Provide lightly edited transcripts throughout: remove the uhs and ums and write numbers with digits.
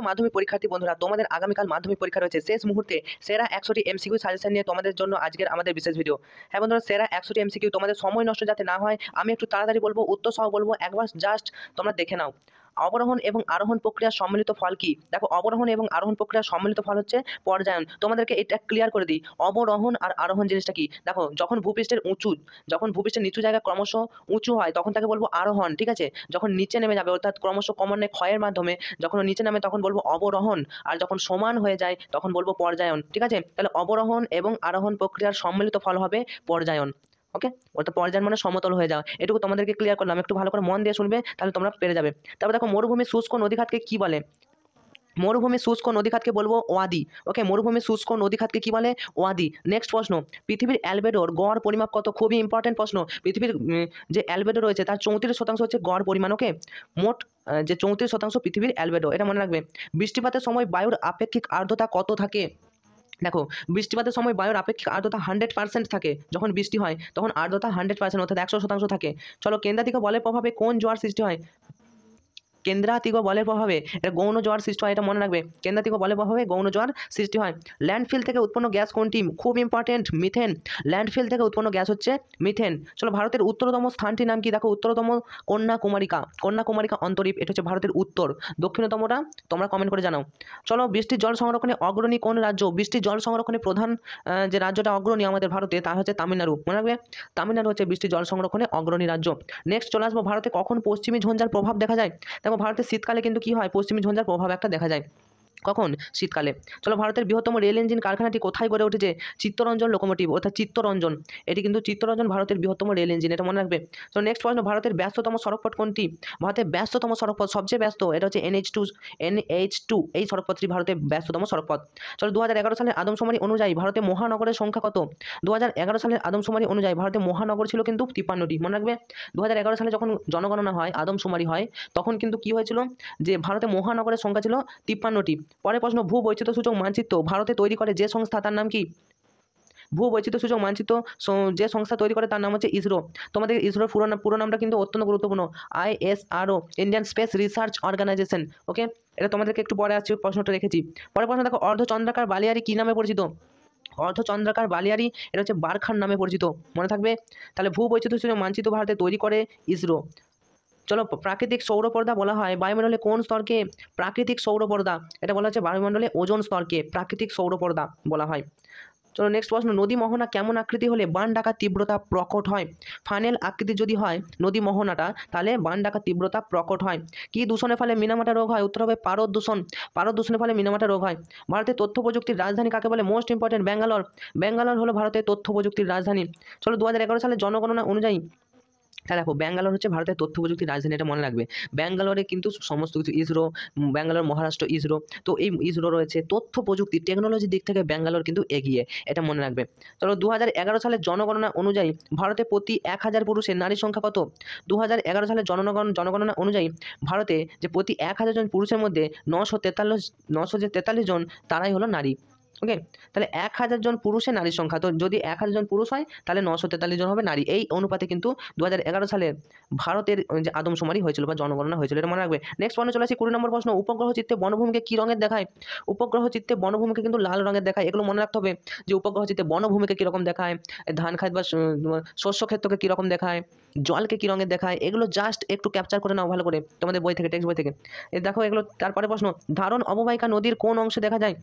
মাধ্যমিক পরীক্ষার্থী বন্ধুরা, তোমাদের আগামীকাল মাধ্যমিক পরীক্ষা রয়েছে। শেষ মুহূর্তে সেরা 100টি এমসিকিউ সাজেশন নিয়ে তোমাদের জন্য আজকের আমাদের বিশেষ ভিডিও। হ্যাঁ বন্ধুরা, সেরা 100টি এমসিকিউ, তোমাদের সময় নষ্ট যাতে না হয় আমি একটু তাড়াতাড়ি বলবো, উত্তর সহ বলবো, একবার জাস্ট তোমরা দেখে নাও। অবরোহণ এবং আরোহণ প্রক্রিয়ার সম্মিলিত ফল কি? দেখো, অবরোহণ এবং আরোহণ প্রক্রিয়ার সম্মিলিত ফল হচ্ছে পর্যায়ন। তোমাদেরকে এটা ক্লিয়ার করে দিই, অবরোহণ আর আরোহণ জিনিসটা কি। দেখো, যখন ভূপৃষ্ঠের নিচু জায়গা ক্রমশ উঁচু হয় তখন তাকে বলবো আরোহণ, ঠিক আছে। যখন নিচে নেমে যাবে অর্থাৎ ক্রমশ ক্রমান্বয়ে ক্ষয়ের মাধ্যমে যখন নিচে নামে তখন বলবো অবরোহণ, আর যখন সমান হয়ে যায় তখন বলবো পর্যায়ন, ঠিক আছে। তাহলে অবরোহণ এবং আরোহণ প্রক্রিয়ার সম্মিলিত ফল হবে পর্যায়ন। ওকে, ওটা পর্যায়ন মানে সমতল হয়ে যাওয়া। এটুকু তোমাদেরকে ক্লিয়ার করলাম, একটু ভালো করে মন দিয়ে শুনবে তাহলে তোমরা পেরে যাবে। তারপর দেখো, মরুভূমির শুষ্ক নদীখাতকে কি বলে? মরুভূমির শুষ্ক নদীখাতকে বলবো ওয়াদি। ওকে, মরুভূমির শুষ্ক নদীখাতকে কি বলে? ওয়াদি। নেক্সট প্রশ্ন, পৃথিবীর অ্যালবেডোর গড় পরিমাপ কত? খুবই ইম্পর্টেন্ট প্রশ্ন। পৃথিবীর যে অ্যালবেডো রয়েছে তার 34% হচ্ছে গড় পরিমাণ। ওকে, মোট যে 34% পৃথিবীর অ্যালবেডো, এটা মনে রাখবে। বৃষ্টিপাতের সময় বায়ুর আপেক্ষিক আর্দ্রতা কত থাকে? দেখো, বৃষ্টিপাতের সময় বায়ুর আপেক্ষিক আর্দ্রতা 100% থাকে। যখন বৃষ্টি হয় তখন আর্দ্রতা 100% অর্থাৎ 100% থাকে। চলো, কেন্দ্রাতিক বলের প্রভাবে কোন জোয়ার সৃষ্টি হয়? কেন্দ্রাতিক বলের প্রভাবে এটা গৌণ জোয়ার সৃষ্টি হয়, এটা মনে রাখবে। কেন্দ্রাতিক বলের প্রভাবে গৌণ জোয়ার সৃষ্টি হয়। ল্যান্ডফিল থেকে উৎপন্ন গ্যাস কোনটি? খুব ইম্পর্টেন্ট, মিথেন। ল্যান্ডফিল থেকে উৎপন্ন গ্যাস হচ্ছে মিথেন। চলো, ভারতের উত্তরতম স্থানটির নাম কি? দেখো, উত্তরতম কন্যাকুমারিকা অন্তরীপ, এটা হচ্ছে ভারতের উত্তর। দক্ষিণতমটা তোমরা কমেন্ট করে জানাও। চলো, বৃষ্টির জল সংরক্ষণে অগ্রণী কোন রাজ্য? বৃষ্টির জল সংরক্ষণে প্রধান যে রাজ্যটা অগ্রণী আমাদের ভারতে তা হচ্ছে তামিলনাড়ু, মনে রাখবে। তামিলনাড়ু হচ্ছে বৃষ্টির জল সংরক্ষণে অগ্রণী রাজ্য। নেক্সট চলে আসবো, ভারতে কখন পশ্চিমী ঝঞ্ঝার প্রভাব দেখা যায়? দেখো, ভারতের শীতকালে কিন্তু কি হয়, পশ্চিমী ঝঞ্ঝার প্রভাব একটা দেখা যায়। কখন? শীতকালে। চলো, ভারতের বৃহত্তম রেল ইঞ্জিন কারখানাটি কোথায় গড়ে উঠেছে? চিত্তরঞ্জন লোকোমোটিভ অর্থাৎ চিত্তরঞ্জন, এটি কিন্তু চিত্তরঞ্জন ভারতের বৃহত্তম রেল ইঞ্জিন, এটা মনে রাখবে। তো নেক্সট প্রশ্ন, ভারতের ব্যস্ততম সড়কপথ কোনটি? ভারতের ব্যস্ততম সড়কপথ, সবচেয়ে ব্যস্ত, এটা হচ্ছে NH2 এই সড়কপথটি ভারতের ব্যস্ততম সড়কপথ। চলো, 2011 সালের আদমশুমারি অনুযায়ী ভারতে মহানগরের সংখ্যা কত? 2011 সালের আদমশুমারি অনুযায়ী ভারতে মহানগর ছিল কিন্তু 53টি, মনে রাখবে। 2011 সালে যখন জনগণনা হয়, আদমশুমারি হয়, তখন কিন্তু কি হয়েছিল যে ভারতে মহানগরের সংখ্যা ছিল 53টি। পরের প্রশ্ন, ভূবৈচিত্র্যসূচক মানচিত্র ভারতে তৈরি করে যে সংস্থা তার নাম কি? ভূবৈচিত্র্যসূচক মানচিত্র যে সংস্থা তৈরি করে তার নাম হচ্ছে ইসরো। তোমাদের ইসরোর পুরো নামটা কিন্তু অত্যন্ত গুরুত্বপূর্ণ, ISRO, Indian space research organisation. Okay, এটা তোমাদেরকে একটু পরে আসছে, প্রশ্নটা রেখেছি। পরের প্রশ্ন দেখো, অর্ধচন্দ্রাকার বালিয়ারি কি নামে পরিচিত? অর্ধচন্দ্রাকার বালিয়ারি, এটা হচ্ছে বারখান নামে পরিচিত, মনে থাকবে। তাহলে ভূবৈচিত্র্যসূচক মানচিত্র ভারতে তৈরি করে ইসরো। চলো, প্রাকৃতিক সৌরপর্দা বলা হয় বায়ুমণ্ডলে কোন স্তরকে? প্রাকৃতিক সৌরপর্দা, এটা বলা হচ্ছে বায়ুমণ্ডলে ওজোন স্তরকে প্রাকৃতিক সৌরপর্দা বলা হয়। চলো, নেক্সট প্রশ্ন, নদী মোহনা কেমন আকৃতি হলে বান ডাকার তীব্রতা প্রকট হয়? ফানেল আকৃতি যদি হয় নদী মোহনাটা, তাহলে বান ডাকার তীব্রতা প্রকট হয়। কি দূষণের ফলে মিনামাটা রোগ হয়? উত্তর হবে পারদ দূষণ। পারদ দূষণের ফলে মিনামাটা রোগ হয়। ভারতের তথ্য প্রযুক্তির রাজধানী কাকে বলে? Most important, Bangalore. ব্যাঙ্গালোর হলো ভারতের তথ্য প্রযুক্তির রাজধানী। চলো, 2011 সালের জনগণনা অনুযায়ী, হ্যাঁ দেখো, ব্যাঙ্গালোর হচ্ছে ভারতের তথ্য প্রযুক্তির রাজধানী, এটা মনে রাখবে। ব্যাঙ্গালোরে কিন্তু সমস্ত কিছু ইসরো, ব্যাঙ্গালোর মহারাষ্ট্র ইসরো, তো এই ইসরো রয়েছে তথ্য প্রযুক্তি টেকনোলজির দিক থেকে ব্যাঙ্গালোর কিন্তু এগিয়ে, এটা মনে রাখবে। চলো, 2011 সালের জনগণনা অনুযায়ী ভারতে প্রতি 1000 পুরুষের নারীর সংখ্যা কত? 2011 সালের জনগণনা অনুযায়ী ভারতে যে প্রতি 1000 জন পুরুষের মধ্যে 943 জন তারাই হলো নারী। ওকে, তাহলে 1000 জন পুরুষের নারীর সংখ্যা, তো যদি 1000 জন পুরুষ হয় তাহলে 943 জন হবে নারী। এই অনুপাতে কিন্তু 2011 সালে ভারতের যে আদমশুমারি হয়েছিল বা জনগণনা হয়েছিল, এটা মনে রাখবে। নেক্সট প্রশ্ন চলে আসি, 20 নম্বর প্রশ্ন, উপগ্রহ চিত্রে বনভূমিকে কি রঙের দেখায়? উপগ্রহ চিত্রে বনভূমিকে কিন্তু লাল রঙের দেখায়। এগুলো মনে রাখতে হবে যে উপগ্রহ চিত্রে বনভূমিকে কীরকম দেখায়, ধান খাত বা শস্য ক্ষেত্রকে কীরকম দেখায়, জলকে কী রঙের দেখায়, এগুলো জাস্ট একটু ক্যাপচার করে নাও ভালো করে তোমাদের বই থেকে, টেক্সট বই থেকে। দেখো এগুলো। তারপরে প্রশ্ন, ধারণ অববাহিকা নদীর কোন অংশে দেখা যায়?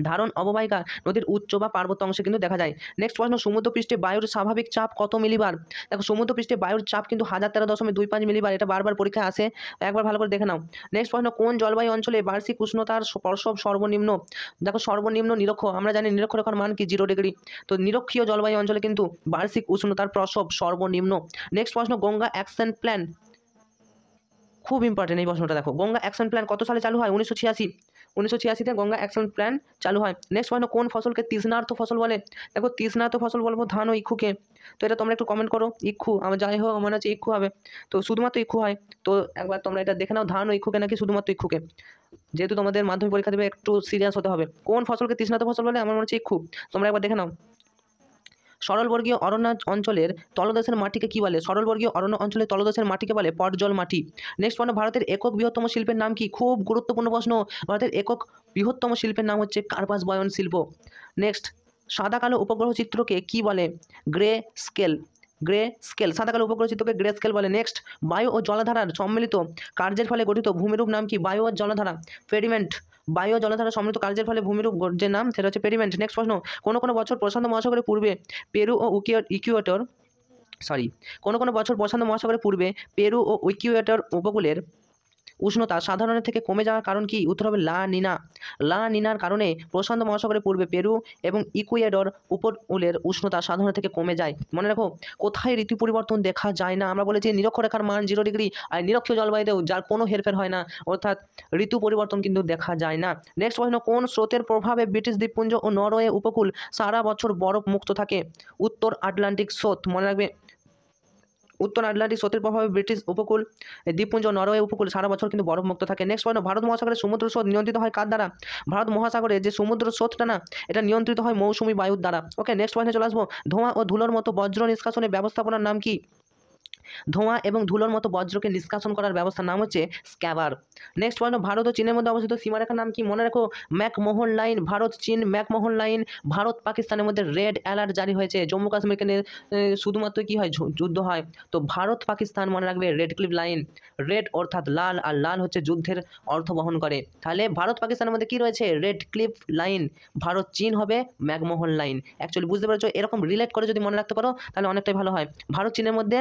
ধারণ অববাহিকা নদীর উচ্চ বা পার্বত্য অংশে কিন্তু দেখা যায়। নেক্সট প্রশ্ন, সমুদ্রপৃষ্ঠে বায়ুর স্বাভাবিক চাপ কত মিলিবার? দেখো, সমুদ্রপৃষ্ঠে বায়ুর চাপ কিন্তু 1013.25 মিলিবার, এটা বারবার পরীক্ষায় আসে, একবার ভালো করে দেখে নাও। নেক্সট প্রশ্ন, কোন জলবায়ু অঞ্চলে বার্ষিক উষ্ণতার প্রসব সর্বনিম্ন? দেখো, সর্বনিম্ন নিরক্ষ, আমরা জানি নিরক্ষরেখার মান কি? 0 ডিগ্রি। তো নিরক্ষীয় জলবায়ু অঞ্চলে কিন্তু বার্ষিক উষ্ণতার প্রসব সর্বনিম্ন। নেক্সট প্রশ্ন, গঙ্গা অ্যাকশন প্ল্যান, খুব ইম্পর্টেন্ট এই প্রশ্নটা। দেখো, গঙ্গা অ্যাকশন প্ল্যান কত সালে চালু হয়? 1986 গঙ্গা অ্যাকশন প্ল্যান চালু হয়। নেক্সট প্রশ্ন, কোন ফসলকে তৃষ্ণার্ত ফসল বলে? দেখো, তৃষ্ণার্ত ফসল বলবো ধান ও ইক্ষুকে। তো এটা তোমরা একটু কমেন্ট করো, ইক্ষু, আমার যাই হোক মনে হচ্ছে ইক্ষু হবে, তো শুধুমাত্র ইক্ষু হয়। তো একবার তোমরা এটা দেখে নাও, ধান ও ইক্ষুকে নাকি শুধুমাত্র ইক্ষুকে, যেহেতু তোমাদের মাধ্যমিক পরীক্ষা দেবে একটু সিরিয়াস হতে হবে। কোন ফসলকে তৃষ্ণার্ত ফসল বলে? আমার মনে হচ্ছে ইক্ষু, তোমরা একবার দেখে নাও। সরলবর্গীয় অরণ্য অঞ্চলের তলদেশের মাটিকে কি বলে? সরলবর্গীয় অরণ্য অঞ্চলের তলদেশের মাটিকে বলে পটজল মাটি। নেক্সট প্রশ্ন, ভারতের একক বৃহত্তম শিল্পের নাম কি? খুব গুরুত্বপূর্ণ প্রশ্ন। ভারতের একক বৃহত্তম শিল্পের নাম হচ্ছে কার্পাস বয়ন শিল্প। নেক্সট, সাদা কালো উপগ্রহ চিত্রকে কি বলে? Grey scale. গ্রে স্কেল, সাদা কালো উপগ্রহ চিত্রকে গ্রে স্কেল বলে। নেক্সট, বায়ু ও জলাধারার সম্মিলিত কার্যের ফলে গঠিত ভূমিরূপ নাম কি? বায়ু ও জলাধারা, পেডিমেন্ট। বায়ু ও জলাধারা সম্মিলিত কার্যের ফলে ভূমিরূপ যে নাম সেটা হচ্ছে পেডিমেন্ট। নেক্সট প্রশ্ন, কোনো বছর প্রশান্ত মহাসাগরের পূর্বে পেরু ও ইকুয়েটর কোনো বছর প্রশান্ত মহাসাগরের পূর্বে পেরু ও ইকুয়েটর উপকূলের উষ্ণতা সাধারণের থেকে কমে যাওয়ার কারণ কি? উত্তর হবে লা নিনা। লা নিনার কারণে প্রশান্ত মহাসাগরের পূর্বে পেরু এবং ইকুয়েডর উপকূলের উষ্ণতা সাধারণের থেকে কমে যায়। মনে রাখো, কোথায় ঋতু পরিবর্তন দেখা যায় না? আমরা বলেছি নিরক্ষরেখার মান 0 ডিগ্রি, আর নিরক্ষীয় জলবায়ুতেও যার কোনো হেরফের হয় না, অর্থাৎ ঋতু পরিবর্তন কিন্তু দেখা যায় না। নেক্সট প্রশ্ন, কোন স্রোতের প্রভাবে ব্রিটিশ দ্বীপপুঞ্জ ও নরওয়ে উপকূল সারা বছর বরফ মুক্ত থাকে? উত্তর আটলান্টিক স্রোত। মনে রাখবে, উত্তর আটলান্টিক স্রোতের প্রভাবে ব্রিটিশ উপকূল, দ্বীপপুঞ্জ ও নরওয়ে উপকূল সারা বছর কিন্তু বরফমুক্ত থাকে। নেক্সট পয়েন্ট, ভারত মহাসাগরের সমুদ্র স্রোত নিয়ন্ত্রিত হয় কার দ্বারা? ভারত মহাসাগরে যে সমুদ্র স্রোতটা না, এটা নিয়ন্ত্রিত হয় মৌসুমী বায়ুর দ্বারা। ওকে, নেক্সট পয়েন্টে চলে আসবো, ধোঁয়া ও ধুলোর মতো বজ্র নিষ্কাশনের ব্যবস্থাপনার নাম কি? ধোঁয়া এবং ধুলোর মতো বজ্রকে নিষ্কাশন করার ব্যবস্থার নাম হচ্ছে স্ক্যাবার। নেক্সট পয়েন্ট, ভারত ও চীনের মধ্যে অবস্থিত সীমারেখার নাম কি? মনে রাখো, ম্যাকমোহন লাইন। ভারত চীন ম্যাকমোহন লাইন। ভারত পাকিস্তানের মধ্যে রেড অ্যালার্ট জারি হয়েছে, জম্মু কাশ্মীরকে নিয়ে শুধুমাত্র কি হয়, যুদ্ধ হয়। তো ভারত পাকিস্তান মনে রাখবে রেড ক্লিফ লাইন। রেড অর্থাৎ লাল, আর লাল হচ্ছে যুদ্ধের অর্থ বহন করে। তাহলে ভারত পাকিস্তানের মধ্যে কি রয়েছে? Red cliff line. ভারত চীন হবে ম্যাকমোহন লাইন। অ্যাকচুয়ালি বুঝতে পেরেছো, এরকম রিলেট করে যদি মনে রাখতে পারো তাহলে অনেকটাই ভালো হয়। ভারত চীনের মধ্যে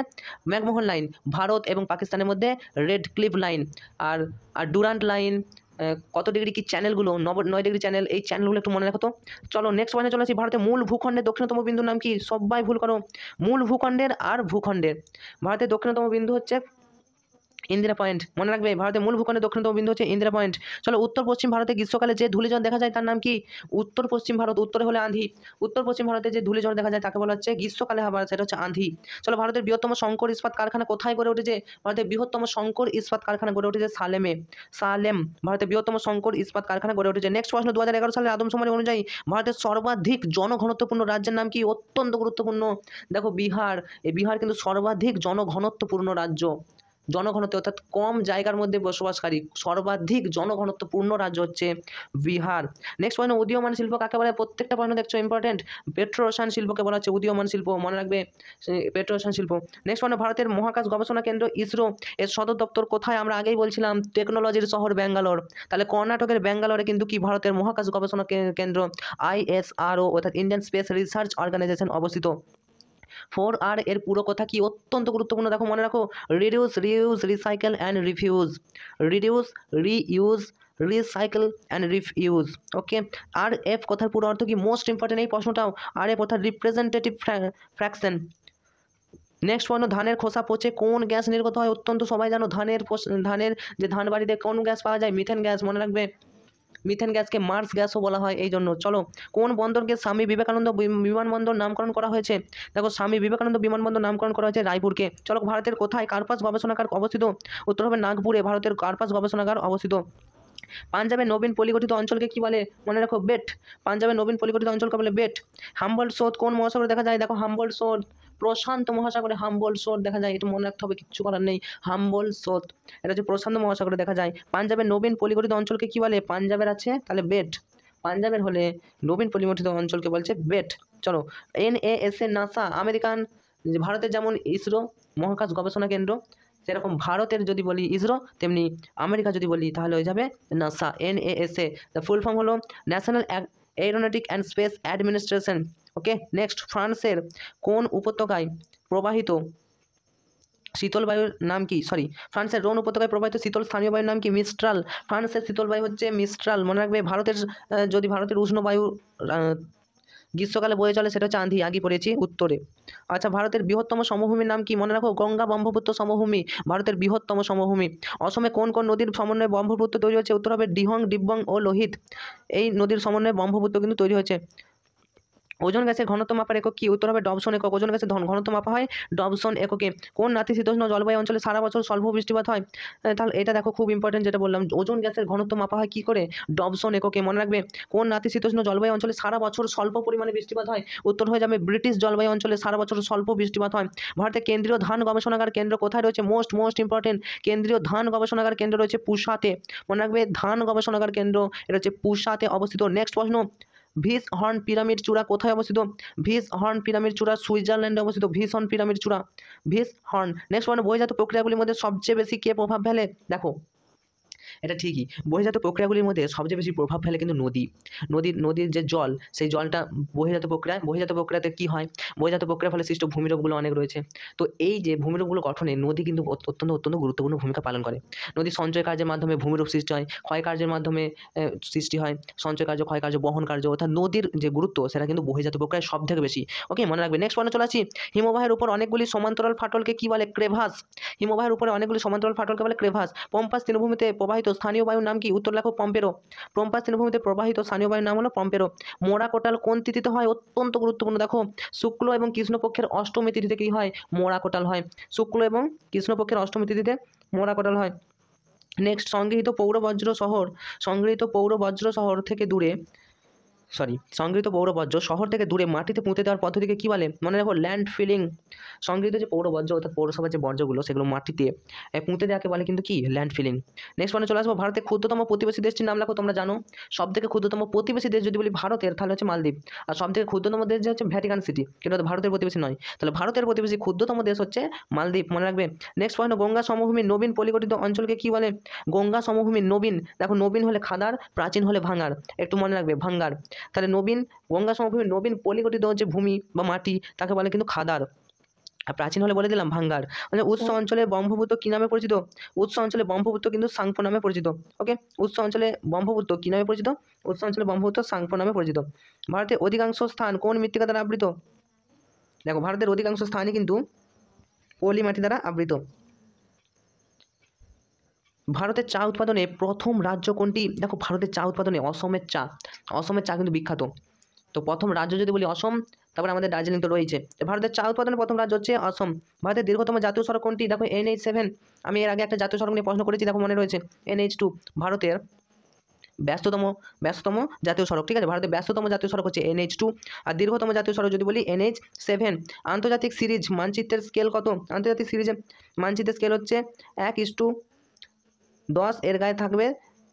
ম্যাকমোহন লাইন, ভারত এবং পাকিস্তানের মধ্যে রেড ক্লিফ লাইন, আর আর ডুরান্ট লাইন, কত ডিগ্রি কি চ্যানেলগুলো, 9 ডিগ্রি চ্যানেল, এই চ্যানেলগুলো একটু মনে রাখো তো। চলো নেক্সট পয়েন্টে চলে আসি, ভারতের মূল ভূখণ্ডের দক্ষিণতম বিন্দুর নাম কি? সবাই ভুল করো, মূল ভূখণ্ডের আর ভূখণ্ডের। ভারতের দক্ষিণতম বিন্দু হচ্ছে ইন্দিরা পয়েন্ট। মনে রাখবে, ভারতের মূল ভূখণ্ডের দক্ষিণতম বিন্দু হচ্ছে ইন্দিরা পয়েন্ট। চলো, উত্তর পশ্চিম ভারতে গ্রীষ্মকালে যে ধূলিঝড় দেখা যায় তার নাম কি? উত্তর পশ্চিম ভারত, উত্তরে হলে আঁধি। উত্তর পশ্চিম ভারতে যে ধূলিঝড় দেখা যায় তাকে বলা হচ্ছে গ্রীষ্মকালে হাওয়া, সেটা হচ্ছে আঁধি। চলো, ভারতের বৃহত্তম শঙ্কর ইস্পাত কারখানা কোথায় গড়ে উঠেছে? ভারতের বৃহত্তম শঙ্কর ইস্পাত কারখানা গড়ে উঠেছে সালেমে। সালেম ভারতের বৃহত্তম শঙ্কর ইস্পাত কারখানা গড়ে উঠেছে। নেক্সট প্রশ্ন, 2011 সালের আদমশুমারি অনুযায়ী ভারতের সর্বাধিক জনঘনত্বপূর্ণ রাজ্যের নাম কি? অত্যন্ত গুরুত্বপূর্ণ। দেখো, বিহার। এই বিহার কিন্তু সর্বাধিক জনঘনত্বপূর্ণ রাজ্য। জনঘনত্ব অর্থাৎ কম জায়গার মধ্যে বসবাসকারী সর্বাধিক জনঘনত্বপূর্ণ রাজ্য হচ্ছে বিহার। নেক্সট পয়েন্ট, উদীয়মান শিল্প কাকে বলে? প্রত্যেকটা পয়েন্ট দেখছো ইম্পর্টেন্ট। পেট্রো রসায়ন শিল্পকে বলা হচ্ছে উদীয়মান শিল্প, মনে রাখবে, পেট্রো রসায়ন শিল্প। নেক্সট পয়েন্ট, ভারতের মহাকাশ গবেষণা কেন্দ্র ইসরো এর সদর দপ্তর কোথায়? আমরা আগেই বলছিলাম টেকনোলজির শহর ব্যাঙ্গালোর। তাহলে কর্ণাটকের ব্যাঙ্গালোরে কিন্তু কি ভারতের মহাকাশ গবেষণা কেন্দ্র ISRO অর্থাৎ ইন্ডিয়ান স্পেস রিসার্চ অর্গানাইজেশন অবস্থিত। 4R এর পুরো কথা কি? অত্যন্ত গুরুত্বপূর্ণ, দেখো মনে রাখো, reduce, reuse, recycle and refuse. Reduce, reuse, recycle and refuse. Okay, R F কথার পুরো অর্থ কি? মোস্ট ইম্পর্টেন্ট এই প্রশ্নটাও। আর এফ অর্থাৎ রিপ্রেজেন্টেটিভ ফ্র্যাকশন। নেক্সট পয়েন্ট, ধানের খোসা পচে কোন গ্যাস নির্গত হয়? অত্যন্ত সবাই জানো, ধানের যে ধান বাড়িতে কোন গ্যাস পাওয়া যায়? Methane gas. মনে রাখবে, মিথেন গ্যাসকে মার্স গ্যাসও বলা হয় এই জন্য। চলো, কোন বন্দরকে স্বামী বিবেকানন্দ বিমানবন্দর নামকরণ করা হয়েছে? দেখো, স্বামী বিবেকানন্দ বিমানবন্দর নামকরণ করা হয়েছে রায়পুরকে। চলো, ভারতের কোথায় কার্পাস গবেষণাগার অবস্থিত? উত্তর হবে নাগপুরে ভারতের কার্পাস গবেষণাগার অবস্থিত। পাঞ্জাবের নবীন পলিগঠিত অঞ্চলকে কি বলে? মনে রাখো, বেট। পাঞ্জাবের নবীন পলিগঠিত অঞ্চলকে বলে বেট। হাম্বল স্রোত কোন মহাসাগরে দেখা যায়? দেখো, হাম্বল স্রোত প্রশান্ত মহাসাগরে হাম্বল স্রোত দেখা যায়, এটা মনে রাখতে হবে, কিচ্ছু করার নেই। হাম্বল স্রোত এটা হচ্ছে প্রশান্ত মহাসাগরে দেখা যায়। পাঞ্জাবের নবীন পলিগঠিত অঞ্চলকে কি বলে? পাঞ্জাবের আছে তাহলে বেট, পাঞ্জাবের হলে নবীন পলিগঠিত অঞ্চলকে বলছে বেট। চলো, NASA নাসা আমেরিকান, ভারতের যেমন ইসরো মহাকাশ গবেষণা কেন্দ্র, সেরকম ভারতের যদি বলি ইসরো, তেমনি আমেরিকা যদি বলি তাহলে হয়ে যাবে NASA. NASA the full form হলো national aeronautic and space administration. Okay, next, ফ্রান্সের কোন উপত্যকায় প্রবাহিত শীতল বায়ুর নাম কি? ফ্রান্সের রোন উপত্যকায় প্রবাহিত শীতল স্থানীয় বায়ুর নাম কি? মিস্ট্রাল। ফ্রান্সের শীতল বায়ু হচ্ছে মিস্ট্রাল। মনে রাখবে, যদি ভারতের উষ্ণ বায়ু গ্রীষ্মকালে বয়ে চলে সেটা হচ্ছে আঁধি, আগে পড়েছি উত্তরে। আচ্ছা, ভারতের বৃহত্তম সমভূমির নাম কি? মনে রাখো, গঙ্গা ব্রহ্মপুত্র সমভূমি ভারতের বৃহত্তম সমভূমি। অসমে কোন কোন নদীর সমন্বয়ে ব্রহ্মপুত্র তৈরি হয়েছে? উত্তর হবে ডিহং, ডিব্বং ও লোহিত। এই নদীর সমন্বয়ে ব্রহ্মপুত্র কিন্তু তৈরি হয়েছে। ওজোন গ্যাসের ঘনত্ব মাপার একক কি? উত্তর হবে ডবসন একক। ওজোন গ্যাসের ঘনত্ব মাপা হয় ডবসন এককে। কোন নাতিশীতোষ্ণ জলবায়ু অঞ্চলে সারা বছর স্বল্প বৃষ্টিপাত হয়? তাহলে এটা দেখো খুব ইম্পর্টেন্ট, যেটা বললাম ওজোন গ্যাসের ঘনত্ব মাপা হয় কি করে? ডবসন এককে। মনে রাখবে কোন নাতিশীতোষ্ণ জলবায়ু অঞ্চলে সারা বছর স্বল্প পরিমাণে বৃষ্টিপাত হয়? উত্তর হয়ে যাবে ব্রিটিশ জলবায়ু অঞ্চলে সারা বছর স্বল্প বৃষ্টিপাত হয়। ভারতের কেন্দ্রীয় ধান গবেষণাগার কেন্দ্র কোথায় রয়েছে? মোস্ট ইম্পর্টেন্ট, কেন্দ্রীয় ধান গবেষণাগার কেন্দ্র রয়েছে পুসাতে। মনে রাখবে ধান গবেষণাগার কেন্দ্র এটা হচ্ছে পুসাতে অবস্থিত। নেক্সট প্রশ্ন, ভিস হর্ন পিরামিড চূড়া কোথায় অবস্থিত? ভিস হর্ন পিরামিড চূড়া সুইজারল্যান্ডে অবস্থিত। ভিস হর্ন পিরামিড চূড়া, ভিস হর্ন। নেক্সট মানে বহির্জাত প্রক্রিয়াগুলির মধ্যে সবচেয়ে বেশি কে প্রভাব ফেলে? দেখো এটা ঠিকই, বহির্জাত প্রক্রিয়াগুলির মধ্যে সবচেয়ে বেশি প্রভাব ফেলে কিন্তু নদীর যে জল, সেই জলটা বহির্জাত প্রক্রিয়াতে কি হয়? বহির্জাত প্রক্রিয়ার ফলে সৃষ্ট ভূমিরূপগুলো অনেক রয়েছে। তো এই যে ভূমিরূপগুলো গঠনে নদী কিন্তু অত্যন্ত গুরুত্বপূর্ণ ভূমিকা পালন করে। নদী সঞ্চয় কার্যের মাধ্যমে ভূমিরূপ সৃষ্টি হয়, ক্ষয় কার্যের মাধ্যমে সৃষ্টি হয়। সঞ্চয় কার্য, ক্ষয় কার্য, বহন কার্য, অর্থাৎ নদীর যে গুরুত্ব সেটা কিন্তু বহির্জাত প্রক্রিয়ায় সব থেকে বেশি। ওকে, মনে রাখবে। নেক্সট পয়েন্টে চলে আসি, হিমবাহের উপর অনেকগুলি সমান্তরাল ফাটলকে কি বলে? ক্রেভাস। হিমবাহের উপরে অনেকগুলি সমান্তরাল ফাটলকে বলে ক্রেভাস। পম্পাস তৃণভূমিতে প্রবাহিত স্থানীয় বায়ুর নাম কি? উত্তর লেখো পম্পেরো। পম্পাস তৃণভূমিতে প্রবাহিত স্থানীয় বায়ুর নাম হলো পম্পেরো। মোরা কোটাল কোন তিথিতে হয়? অত্যন্ত গুরুত্বপূর্ণ, দেখো শুক্ল এবং কৃষ্ণপক্ষের অষ্টমী তিথিতে কি হয়? মোরা কোটাল হয়। শুক্ল এবং কৃষ্ণপক্ষের অষ্টমী তিথিতে মোরা কোটাল হয়। নেক্সট, সংগৃহীত পৌর বজ্র শহর থেকে দূরে সংগৃহীত পৌর বর্জ্য শহর থেকে দূরে মাটিতে পুঁতে দেওয়ার পদ্ধতিকে কি বলে? মনে রাখো ল্যান্ড ফিলিং। সংগৃহীত যে পৌর বর্জ্য অর্থাৎ পৌরসভার যে বর্জ্যগুলো সেগুলো মাটিতে পুঁতে দেওয়াকে বলে কিন্তু কি? Land feeling. নেক্সট মানে চলে আসবো, ভারতের ক্ষুদ্রতম প্রতিবেশী দেশটির নাম লেখো। তোমরা জানো সব থেকে ক্ষুদ্রতম প্রতিবেশী দেশ যদি বলি ভারতের, তাহলে হচ্ছে মালদ্বীপ। আর সব থেকে ক্ষুদ্রতম দেশ যে হচ্ছে ভ্যাটিকান সিটি, কিন্তু ভারতের প্রতিবেশী নয়। তাহলে ভারতের প্রতিবেশী ক্ষুদ্রতম দেশ হচ্ছে মালদ্বীপ, মনে রাখবে। নেক্সট পয়েন্ট, গঙ্গা সমভূমির নবীন পলিগঠিত অঞ্চলকে কি বলে? গঙ্গা সমভূমির নবীন, দেখো নবীন হলে খাদার, প্রাচীন হলে ভাঙার, একটু মনে রাখবে ভাঙ্গার। তাহলে নবীন, গঙ্গা সমভূমির নবীন পলিগঠিত যে ভূমি বা মাটি তাকে বলে কিন্তু খাদার, আর প্রাচীন হলে বলে দিলাম ভাঙ্গার। মানে উৎস অঞ্চলে ব্রহ্মপুত্র কি নামে পরিচিত? উৎস অঞ্চলে ব্রহ্মপুত্র কিন্তু সাংপো নামে পরিচিত। ওকে, উৎস অঞ্চলে ব্রহ্মপুত্র কি নামে পরিচিত? উৎস অঞ্চলে ব্রহ্মপুত্র সাংপো নামে পরিচিত। ভারতের অধিকাংশ স্থান কোন মৃত্তিকা দ্বারা আবৃত? দেখো ভারতের অধিকাংশ স্থানই কিন্তু পলি মাটি দ্বারা আবৃত। ভারতের চা উৎপাদনে প্রথম রাজ্য কোনটি? দেখো ভারতের চা উৎপাদনে অসমের চা কিন্তু বিখ্যাত। তো প্রথম রাজ্য যদি বলি অসম, তারপরে আমাদের দার্জিলিং তো রয়েছে। ভারতের চা উৎপাদনের প্রথম রাজ্য হচ্ছে অসম। ভারতের দীর্ঘতম জাতীয় সড়ক কোনটি? দেখো NH7। আমি এর আগে একটা জাতীয় সড়ক নিয়ে প্রশ্ন করেছি, দেখো মনে রয়েছে NH2। ভারতের ব্যস্ততম জাতীয় সড়ক, ঠিক আছে, ভারতের ব্যস্ততম জাতীয় সড়ক হচ্ছে NH2। আর দীর্ঘতম জাতীয় সড়ক যদি বলি NH7। আন্তর্জাতিক সিরিজ মানচিত্রের স্কেল কত? আন্তর্জাতিক সিরিজে মানচিত্রের স্কেল হচ্ছে 1:10, এর গায়ে থাকবে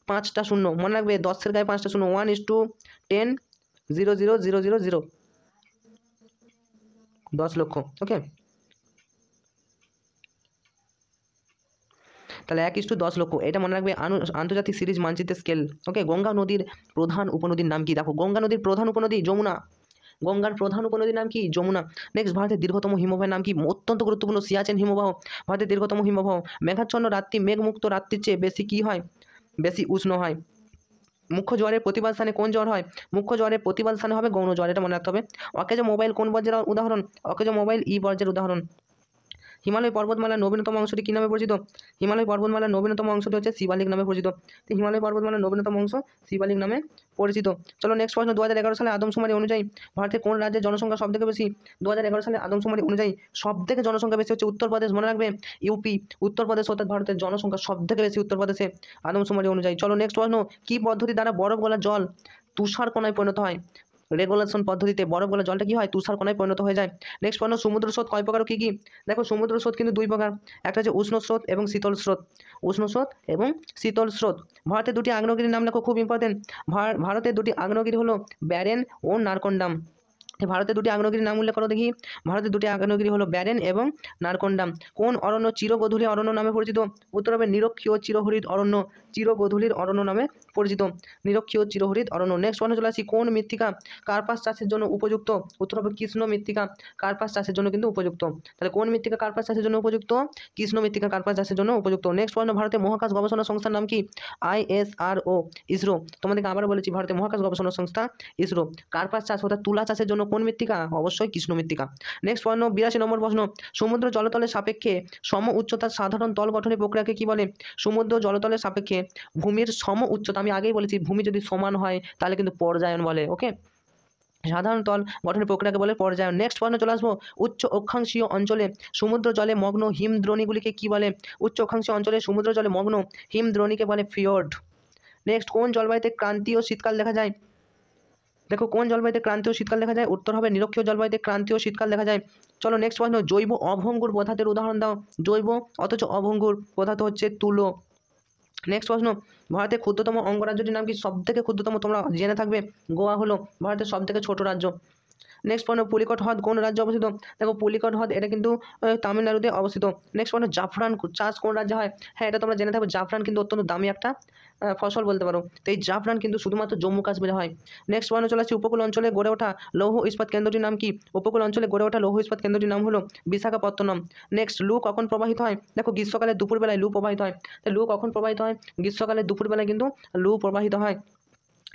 5টা শূন্য, মনে রাখবে 10-এর গায়ে 5টা শূন্য, 1:10 0,0,0,0,0, 10 লক্ষ। ওকে, তাহলে 1:10 লক্ষ, এটা মনে রাখবে আন্তর্জাতিক সিরিজ মানচিত্রের স্কেল। ওকে, গঙ্গা নদীর প্রধান উপনদীর নাম কি? দেখো গঙ্গা নদীর প্রধান উপনদী যমুনা। গঙ্গার প্রধান উপনদীর নাম কি? যমুনা। নেক্সট, ভারতের দীর্ঘতম হিমবাহের নাম কি? অত্যন্ত গুরুত্বপূর্ণ, সিয়াচেন হিমবাহ ভারতের দীর্ঘতম হিমবাহ। মেঘাচ্ছন্ন রাত্রি মেঘমুক্ত রাত্রির চেয়ে বেশি কি হয়? বেশি উষ্ণ হয়। মুখ্য জ্বরের প্রতিবাদ স্থানে কোন জ্বর হয়? মুখ্য জ্বরের প্রতিবাদ স্থানে হবে গৌণ জ্বর, এটা মনে রাখতে হবে। অকেজো মোবাইল কোন বর্জ্যের উদাহরণ? অকেজো মোবাইল বর্জ্যের উদাহরণ। হিমালয় পর্বতমালার নবীনতম অংশটি কী নামে পরিচিত? হিমালয় পর্বতমালার নবীনতম অংশটি হচ্ছে শিবালিক নামে পরিচিত। তো হিমালয় পর্বতমালার নবীনতম অংশ শিবালিক নামে পরিচিত। চলো নেক্সট প্রশ্ন, 2011 সালে আদমশুমারি অনুযায়ী ভারতের কোন রাজ্যের জনসংখ্যা সবথেকে বেশি? 2011 সালে আদমশুমারি অনুযায়ী সবথেকে জনসংখ্যা বেশি হচ্ছে উত্তরপ্রদেশ, মনে রাখবে ইউপি। উত্তরপ্রদেশ অর্থাৎ ভারতের জনসংখ্যা সবথেকে বেশি উত্তরপ্রদেশে আদমশুমারি অনুযায়ী। চলো নেক্সট প্রশ্ন, কী পদ্ধতি দ্বারা বরফ গলা জল তুষার কণায় পরিণত হয়? রেগুলেশন পদ্ধতিতে বরফ গলা জলটা কি হয়? তুষার কণায় পরিণত হয়ে যায়। নেক্সট প্রশ্ন, সমুদ্র স্রোত কয় প্রকার, কি কি? দেখো সমুদ্র স্রোত কিন্তু দুই প্রকার, একটা হচ্ছে উষ্ণ স্রোত এবং শীতল স্রোত। উষ্ণ স্রোত এবং শীতল স্রোত। ভারতের দুটি আগ্নেয়গিরির নাম লেখো, খুব ইম্পর্টেন্ট। ভারতের দুটি আগ্নেয়গিরি হলো ব্যারেন ও নারকন্ডাম। ভারতের দুটি আগ্নেয়গিরির নাম উল্লেখ করো দেখি। ভারতের দুটি আগ্নেয়গিরি হলো ব্যারেন এবং নারকন্ডাম। কোন অরণ্য চিরগোধূলি অরণ্য নামে পরিচিত? উত্তর হবে নিরক্ষীয় চিরহরিৎ অরণ্য, চিরগোধূলির অরণ্য নামে পরিচিত, নিরক্ষীয় চিরহরিৎ অরণ্য। নেক্সট প্রশ্ন চলে আসি, কোন মৃত্তিকা কার্পাস চাষের জন্য উপযুক্ত? উত্তর হবে কৃষ্ণ মৃত্তিকা, কার্পাস চাষের জন্য কিন্তু উপযুক্ত। তাহলে কোন মৃত্তিকা কার্পাস চাষের জন্য উপযুক্ত? কৃষ্ণ মৃত্তিকা কার্পাস চাষের জন্য উপযুক্ত। নেক্সট প্রশ্ন, ভারতের মহাকাশ গবেষণা সংস্থার নাম কি? ISRO, ইসরো। তোমাদেরকে আবার বলেছি, ভারতের মহাকাশ গবেষণা সংস্থা ইসরো। কার্পাস চাষ অর্থাৎ তুলা চাষের জন্য কোন মৃত্তিকা? অবশ্যই কৃষ্ণ মৃত্তিকা। নেক্সট প্রশ্ন, 82 নম্বর প্রশ্ন, সমুদ্র জলতলের সাপেক্ষে সম উচ্চতার সাধারণ তল গঠনের প্রক্রিয়াকে কি বলে? সমুদ্র জলতলের সাপেক্ষে ভূমির সম উচ্চতা, আমি আগেই বলেছি ভূমি যদি সমান হয় তাহলে কিন্তু পর্যায়ন বলে। ওকে, সাধারণ তল গঠনের প্রক্রিয়াকে বলে পর্যায়। নেক্সট প্রশ্ন চলে আসবো, উচ্চ অক্ষাংশীয় অঞ্চলে সমুদ্র জলে মগ্ন হিমদ্রোণীগুলিকে কি বলে? উচ্চ অক্ষাংশীয় অঞ্চলে সমুদ্র জলে মগ্ন হিমদ্রোণীকে বলে ফিয়র্ড। নেক্সট, কোন জলবায়ুতে ক্রান্তীয় শীতকাল দেখা যায়? দেখো, কোন জলবায়ুতে ক্রান্তীয় শীতকাল দেখা যায়? উত্তর হবে নিরক্ষীয় জলবায়ুতে ক্রান্তীয় শীতকাল দেখা যায়। চলো নেক্সট প্রশ্ন, জৈব অভঙ্গুর পদার্থের উদাহরণ দাও। জৈব অথচ অভঙ্গুর পদার্থ হচ্ছে তুলো। নেক্সট প্রশ্ন, ভারতের ক্ষুদ্রতম অঙ্গরাজ্যটির নাম কি? সব থেকে ক্ষুদ্রতম তোমরা জেনে থাকবে, গোয়া হলো ভারতের সব থেকে ছোট রাজ্য। নেক্সট প্রশ্ন, পুলিকট হ্রদ কোন রাজ্যে অবস্থিত? দেখো, পুলিকট হ্রদ এটা কিন্তু তামিলনাড়ুতে অবস্থিত। নেক্সট প্রশ্ন, জাফরান চাষ কোন রাজ্যে হয়? হ্যাঁ, এটা তোমরা জেনে থাকবে, জাফরান কিন্তু অত্যন্ত দামি একটা ফসল বলতে পারো। তো এই জাফরান কিন্তু শুধুমাত্র জম্মু কাশ্মীরে হয়। নেক্সট প্রশ্ন চলে আসছে, উপকূল অঞ্চলে গড়ে ওঠা লৌহ ইস্পাত কেন্দ্রটির নাম কি? উপকূল অঞ্চলে গড়ে ওঠা লৌহ ইস্পাত কেন্দ্রটির নাম হলো বিশাখাপত্তনম। নেক্সট, লু কখন প্রবাহিত হয়? দেখো, গ্রীষ্মকালে দুপুরবেলায় লু প্রবাহিত হয়। তো লু কখন প্রবাহিত হয়? গ্রীষ্মকালে দুপুরবেলায় কিন্তু লু প্রবাহিত হয়।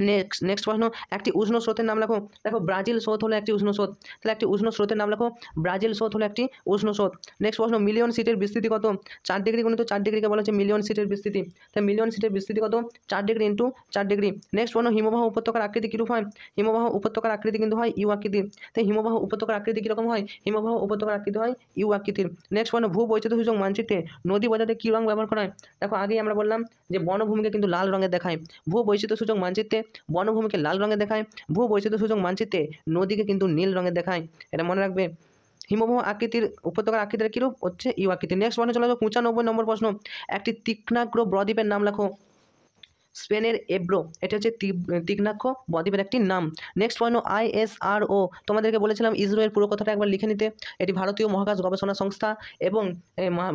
নেক্সট প্রশ্ন, একটি উষ্ণ স্রোতের নাম লেখো। দেখো, ব্রাজিল স্রোত হলো একটি উষ্ণ স্রোত। তাহলে একটি উষ্ণ স্রোতের নাম লেখো, ব্রাজিল স্রোত হলো একটি উষ্ণ স্রোত। নেক্সট প্রশ্ন, মিলিয়ন সিটের বিস্তৃতি কত? 4 ডিগ্রি গুণিত 4 ডিগ্রিকে বলা হচ্ছে মিলিয়ন সিটের বিস্তৃতি। তাই মিলিয়ন সিটের বিস্তৃতি কত? 4 ডিগ্রি ইন্টু 4 ডিগ্রি। নেক্সট প্রশ্ন, হিমবাহ উপত্যকার আকৃতি কীরূপ হয়? হিমবাহ উপত্যকার আকৃতি কিন্তু হয় ইউ আকৃতির। তাই হিমবাহ উপত্যকার আকৃতি কীরকম হয়? হিমবাহ উপত্যকার আকৃতি হয় ইউ আকৃতির। নেক্সট প্রশ্ন, ভূ বৈচিত্র্য সূচক মানচিত্রে নদী বোঝাতে কী রং ব্যবহার করা হয়? দেখো, আগেই আমরা বললাম যে বনভূমিকে কিন্তু লাল রঙে দেখায়। ভূ বৈচিত্র্য সূচক মানচিত্রে বনভূমিকে লাল রঙে দেখায়, ভূ বৈচিত্র্য সূচক মানচিত্রে নদীকে কিন্তু নীল রঙে দেখায়। এটা মনে রাখবে। হিমবাহ আকৃতির উপত্যকার আকৃতির কীরূপ? হচ্ছে ইউ আকৃতি। নেক্সট প্রশ্ন চলে যাবো 95 নম্বর প্রশ্ন, একটি তীক্ষ্ণাগ্র বদ্বীপের নাম লেখো। স্পেনের এব্রো, এটা হচ্ছে তীক্ষ্ণাক্ষ বদ্বীপের একটি নাম। নেক্সট প্রশ্ন, ISRO, তোমাদেরকে বলেছিলাম ইসরো এর পুরো কথাটা একবার লিখে নিতে। এটি ভারতীয় মহাকাশ গবেষণা সংস্থা এবং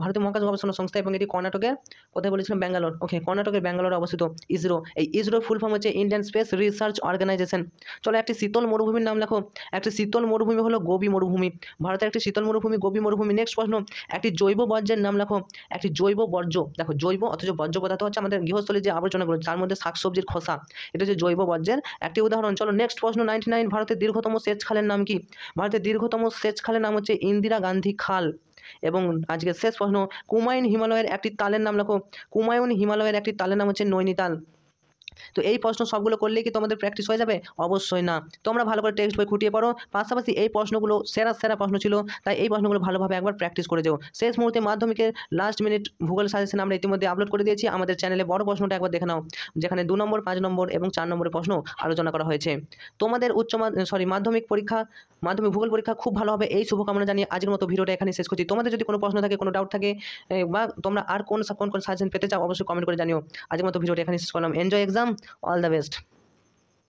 ভারতীয় মহাকাশ গবেষণা সংস্থা এবং এটি কর্ণাটকের, কোথায় বলেছিলাম, ব্যাঙ্গালোর। ওকে, কর্ণাটকের ব্যাঙ্গালোরে অবস্থিত ইসরো। এই ইসরোর ফুল ফর্ম হচ্ছে ইন্ডিয়ান স্পেস রিসার্চ অর্গানাইজেশন। চলো, একটি শীতল মরুভূমির নাম লেখো। একটি শীতল মরুভূমি হলো গোবি মরুভূমি, ভারতের একটি শীতল মরুভূমি গোবি মরুভূমি। নেক্সট প্রশ্ন, একটি জৈব বর্জ্যের নাম লেখো। একটি জৈব বর্জ্য, দেখো জৈব অথচ বর্জ্য পদার্থ হচ্ছে আমাদের গৃহস্থলীর যে আবর্জনাগুলো, তার মধ্যে শাকসবজির খোসা, এটা হচ্ছে জৈব বর্জ্যের একটি উদাহরণ। চলো নেক্সট প্রশ্ন, 99, ভারতের দীর্ঘতম সেচ খালের নাম কি? ভারতের দীর্ঘতম সেচ খালের নাম হচ্ছে ইন্দিরা গান্ধী খাল। এবং আজকের শেষ প্রশ্ন, কুমায়ুন হিমালয়ের একটি তালের নাম লেখো। কুমায়ুন হিমালয়ের একটি তালের নাম হচ্ছে নৈনিতাল। তো এই প্রশ্ন সবগুলো করলেই কি তোমাদের প্র্যাকটিস হয়ে যাবে? অবশ্যই না, তোমরা ভালো করে টেক্সট বই খুঁটিয়ে পড়ো। পাশাপাশি এই প্রশ্নগুলো সেরা সেরা প্রশ্ন ছিল, তাই এই প্রশ্নগুলো ভালোভাবে একবার প্র্যাকটিস করে যাও। শেষ মুহূর্তে মাধ্যমিকের লাস্ট মিনিট ভূগোল সাজেশন আমরা ইতিমধ্যে আপলোড করে দিয়েছি আমাদের চ্যানেলে। বড় প্রশ্নটা একবার দেখে নাও, যেখানে 2 নম্বর, 5 নম্বর এবং 4 নম্বরের প্রশ্ন আলোচনা করা হয়েছে। তোমাদের মাধ্যমিক ভূগোল পরীক্ষা খুব ভালো হবে, এই শুভকামনা জানিয়ে আজকের মতো ভিডিওটা এখানে শেষ করছি। তোমাদের যদি কোনো প্রশ্ন থাকে, কোনো ডাউট থাকে, বা তোমরা আর কোন সাজেশন পেতে চাও, অবশ্যই কমেন্ট করে জানিও। আজকের মতো ভিডিওটা এখানে শেষ করলাম। Enjoy exam, all the best.